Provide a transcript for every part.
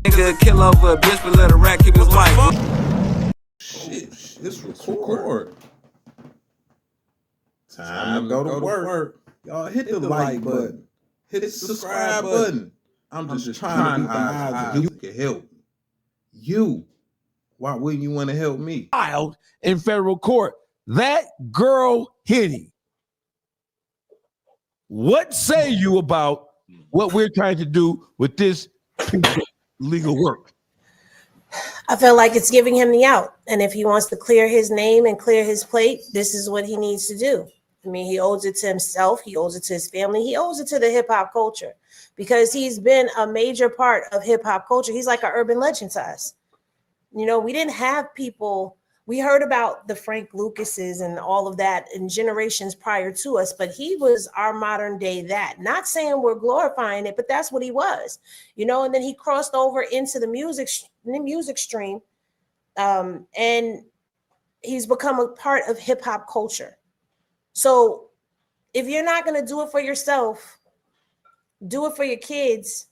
Nigga kill over a bitch, but let a rat keep his wife. Shit, it's record. Time to go to work. Y'all hit the like button. Hit the subscribe button. I'm just trying to be the eyes you can help. You. Why wouldn't you want to help me? Filed in federal court. That girl hit him. What say you about what we're trying to do with this legal work? I feel like it's giving him the out. And if he wants to clear his name and clear his plate, this is what he needs to do. I mean, he owes it to himself. He owes it to his family. He owes it to the hip hop culture because he's been a major part of hip hop culture. He's like an urban legend to us. You know, we didn't have people. We heard about the Frank Lucases and all of that in generations prior to us, but he was our modern day that. Not saying we're glorifying it, but that's what he was, you know. And then he crossed over into the music stream, and he's become a part of hip hop culture. So if you're not going to do it for yourself, do it for your kids,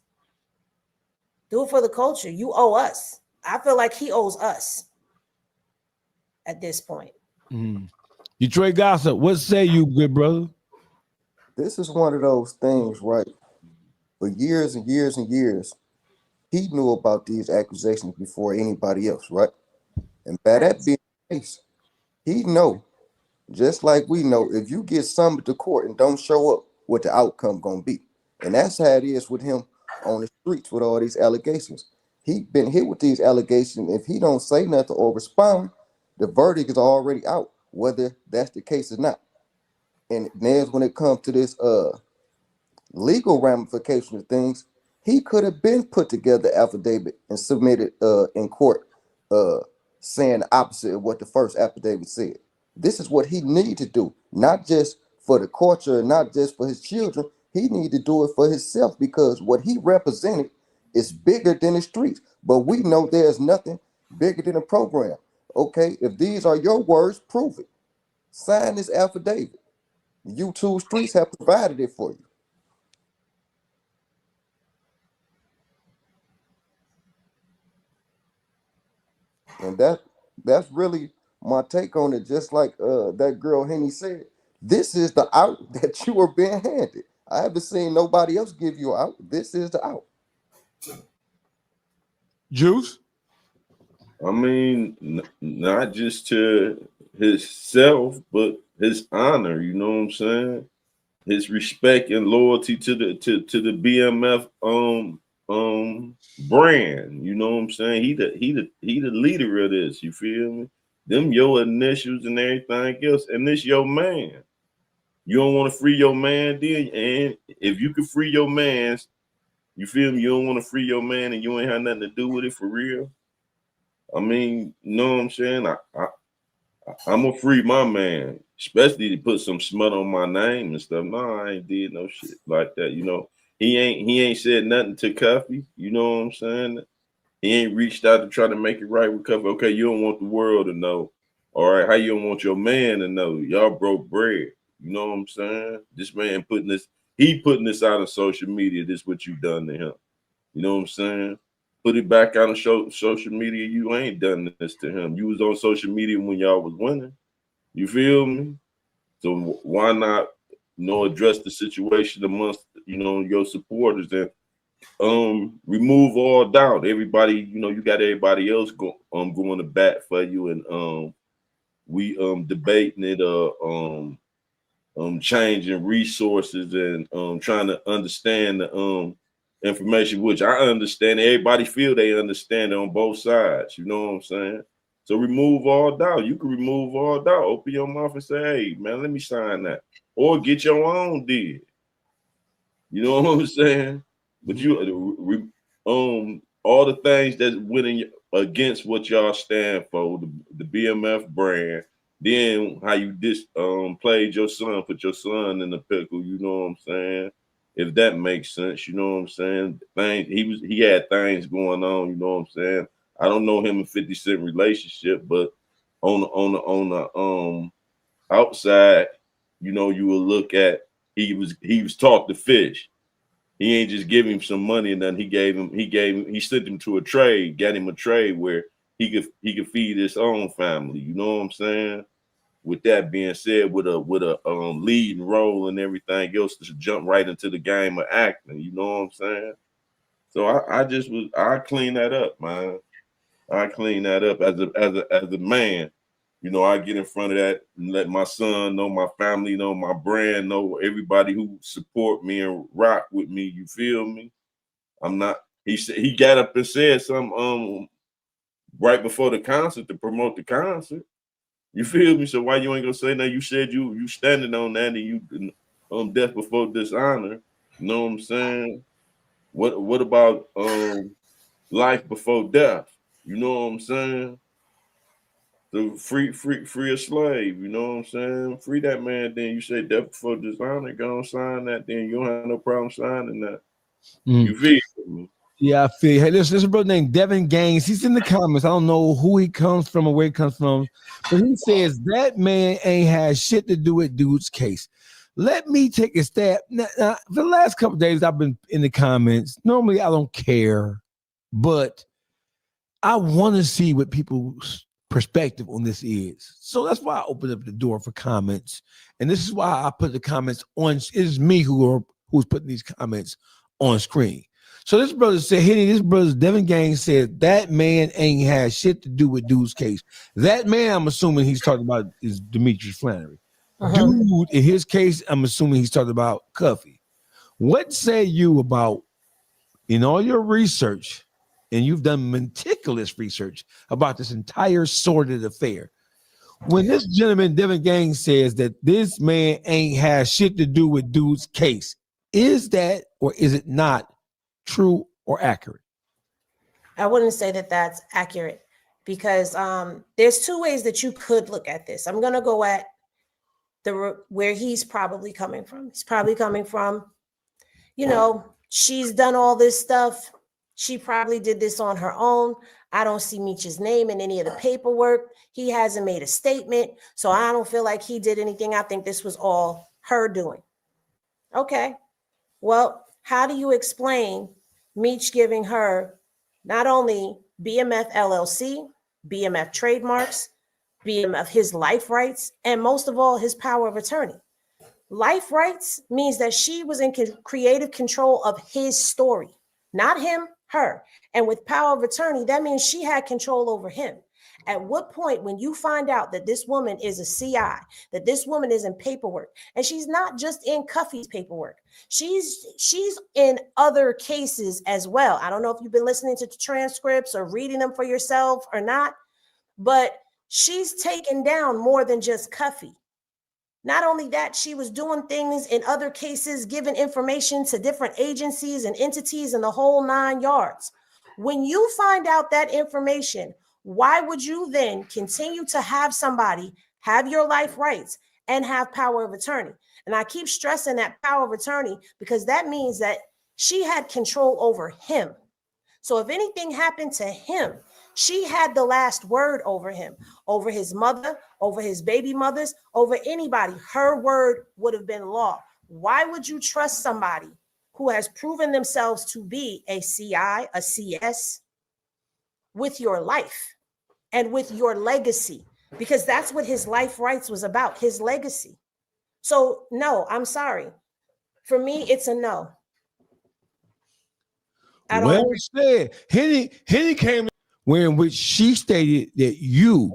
do it for the culture. You owe us. I feel like he owes us at this point. Detroit Gossip, what say you, good brother? This is one of those things, right? For years and years and years, he knew about these accusations before anybody else, right? And by that being the case, he know, just like we know, if you get summoned to court and don't show up, what the outcome gonna be. And that's how it is with him on the streets with all these allegations. He been hit with these allegations. If he don't say nothing or respond, the verdict is already out, whether that's the case or not. And there's when it comes to this legal ramification of things, he could have been put together affidavit and submitted in court saying the opposite of what the first affidavit said. This is what he need to do, not just for the culture, not just for his children. He need to do it for himself because what he represented is bigger than the streets. But we know there's nothing bigger than a program. Okay, if these are your words, prove it. Sign this affidavit. YouTube streets have provided it for you. And that's really my take on it. Just like that girl Henny said, this is the out that you are being handed. I haven't seen nobody else give you out. This is the out. Juice? I mean, not just to himself, but his honor. You know what I'm saying? His respect and loyalty to the BMF brand. You know what I'm saying? He the leader of this. You feel me? Them your initials and everything else, and this your man. You don't want to free your man, then, and if you can free your man's, you feel me? You don't want to free your man, and you ain't had nothing to do with it for real. I mean, you know what I'm saying? I'm gonna free my man, especially to put some smut on my name and stuff. No, I ain't did no shit like that. You know, he ain't said nothing to Cuffy. You know what I'm saying? He ain't reached out to try to make it right with Cuffy. Okay, you don't want the world to know. All right, how you don't want your man to know? Y'all broke bread. You know what I'm saying? This man putting this out on social media. This what you done to him. You know what I'm saying? Put it back out on social media. You ain't done this to him. You was on social media when y'all was winning. You feel me? So why not, address the situation amongst, your supporters and remove all doubt. Everybody, you got everybody else going to bat for you, and we debating it, changing resources and trying to understand the information, which I understand. Everybody feel they understand it on both sides. You know what I'm saying? So remove all doubt. You can remove all doubt. Open your mouth and say, "Hey, man, let me sign that," or get your own deal. You know what I'm saying? But you, all the things that's winning against what y'all stand for, the BMF brand. Then how you played your son, put your son in the pickle. You know what I'm saying? If that makes sense, you know what I'm saying? He had things going on, you know what I'm saying? I don't know him and 50 Cent relationship, but on the outside, you will look at he was taught to fish. He ain't just give him some money and then he sent him to a trade, got him a trade where he could feed his own family. You know what I'm saying? With that being said, with a leading role and everything else, to jump right into the game of acting. You know what I'm saying? So I clean that up, man. I clean that up as a man. You know, I get in front of that and let my son know, my family know, my brand know, everybody who support me and rock with me. You feel me? I'm not. He got up and said something right before the concert to promote the concert. You feel me? So why you ain't gonna say that? You said you standing on that and you death before dishonor. You know what I'm saying? What about life before death? You know what I'm saying? The free a slave, you know what I'm saying? Free that man, then you say death before dishonor, go and sign that, then you don't have no problem signing that. You feel me? Yeah, I feel. Hey, there's a brother named Devin Gaines. He's in the comments. I don't know who he comes from or where he comes from, but he says that man ain't had shit to do with dude's case. Let me take a stab. Now, for the last couple of days, I've been in the comments. Normally, I don't care, but I want to see what people's perspective on this is. So that's why I opened up the door for comments. And this is why I put the comments on. It is me who's putting these comments on screen. So this brother said, this brother Devin Gaines said that man ain't had shit to do with dude's case. That man, I'm assuming he's talking about is Demetrius Flannery. Dude, in his case, I'm assuming he's talking about Cuffy. What say you about, in all your research, and you've done meticulous research about this entire sordid affair, when this gentleman, Devin Gaines, says that this man ain't had shit to do with dude's case, is that or is it not true or accurate? I wouldn't say that that's accurate because there's two ways that you could look at this. I'm going to go at where he's probably coming from. He's probably coming from, she's done all this stuff. She probably did this on her own. I don't see Meech's name in any of the paperwork. He hasn't made a statement. So I don't feel like he did anything. I think this was all her doing. Okay. Well, how do you explain Meech giving her not only BMF LLC, BMF trademarks, BMF his life rights, and most of all, his power of attorney? Life rights means that she was in creative control of his story, not him, her. And with power of attorney, that means she had control over him. At what point, when you find out that this woman is a CI, that this woman is in paperwork, and she's not just in Cuffy's paperwork, she's in other cases as well. I don't know if you've been listening to the transcripts or reading them for yourself or not, but she's taken down more than just Cuffy. Not only that, she was doing things in other cases, giving information to different agencies and entities in the whole 9 yards. When you find out that information, why would you then continue to have somebody have your life rights and have power of attorney? And I keep stressing that power of attorney because that means that she had control over him. So if anything happened to him, she had the last word over him, over his mother, over his baby mothers, over anybody. Her word would have been law. Why would you trust somebody who has proven themselves to be a CI, a CS, with your life and with your legacy? Because that's what his life rights was about, his legacy. So no, I'm sorry. For me, it's a no. I don't well said. Henny came where in which she stated that you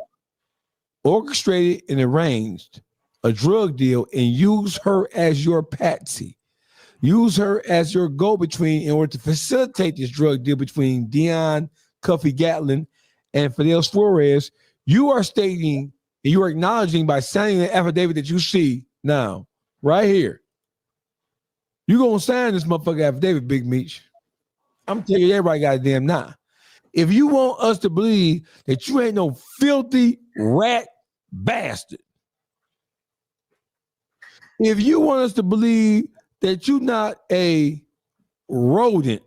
orchestrated and arranged a drug deal and used her as your patsy. Use her as your go-between in order to facilitate this drug deal between Dion Cuffy Gatlin and Fidel Suarez. You are stating, and you are acknowledging by signing the affidavit that you see now, right here. You're going to sign this motherfucker affidavit, Big Meech. I'm telling you, everybody goddamn now. If you want us to believe that you ain't no filthy rat bastard, if you want us to believe that you're not a rodent,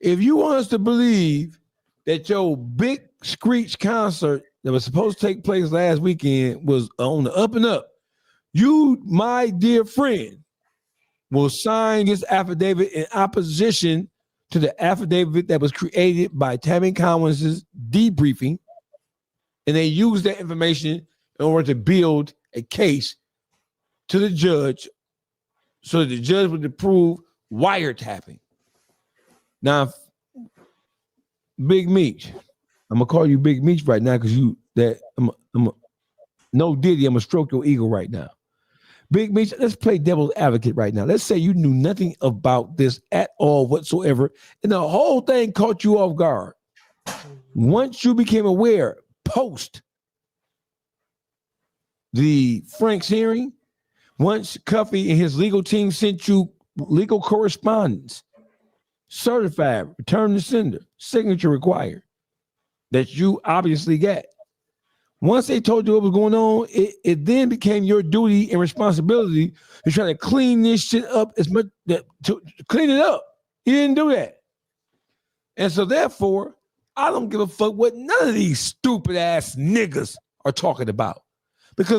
if you want us to believe that your big Screech concert that was supposed to take place last weekend was on the up and up, you, my dear friend, will sign this affidavit in opposition to the affidavit that was created by Tammy Collins' debriefing, and they use that information in order to build a case to the judge so that the judge would approve wiretapping. Now, Big Meech, I'm gonna call you Big Meech right now because no Diddy, I'm gonna stroke your ego right now. Big Meech, let's play devil's advocate right now. Let's say you knew nothing about this at all whatsoever, and the whole thing caught you off guard. Once you became aware, post the Frank's hearing, once Cuffy and his legal team sent you legal correspondence, certified, return to sender, signature required, that you obviously got. Once they told you what was going on, it then became your duty and responsibility to try to clean this shit up as much to clean it up. You didn't do that. And so therefore, I don't give a fuck what none of these stupid ass niggas are talking about. Because